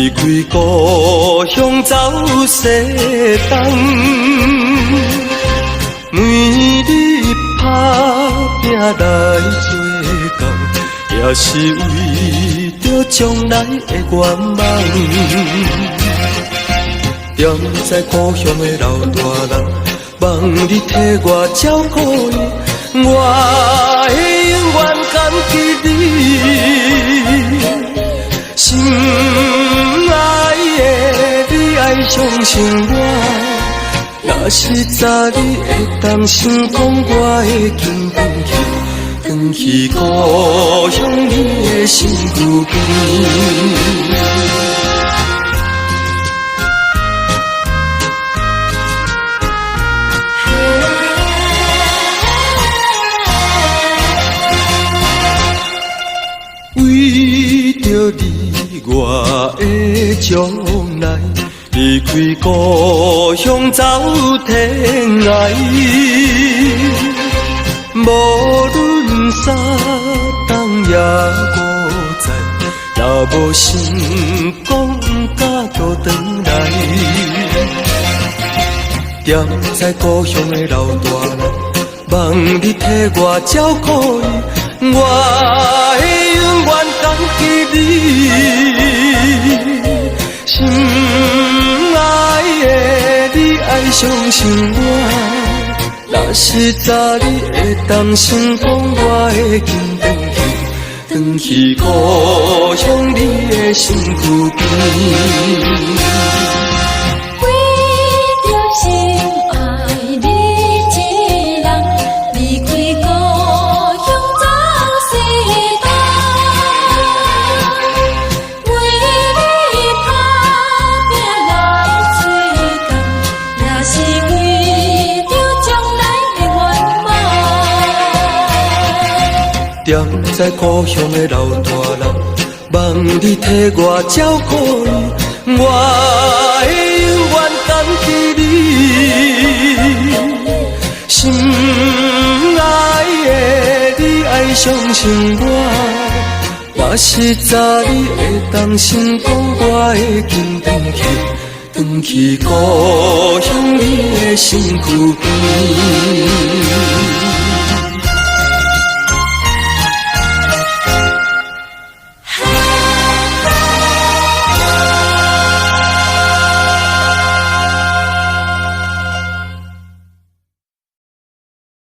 离开故乡走西东，每日打拼来做工，也是为着将来的愿望。踮在故乡的老大人，望你替我照顾伊，我会永远感激你。心爱的，你爱相信我。若实早你会当成功，我会紧回去故乡你的身躯边。为着你，我的将来，离开故乡走天涯。无论三冬也五载，若无成功，甲都转来。踮在故乡的老大人，望你替我照顾伊，我会永远感激你。心爱的，你爱相信我。若实早你会当成功，我会紧回去故乡你的身躯边。踮在故乡的老大人，望你替我照顾伊，我会永远感激你。心爱的，你爱相信我，若实早你会当成功，我会紧回去故乡你的身躯边。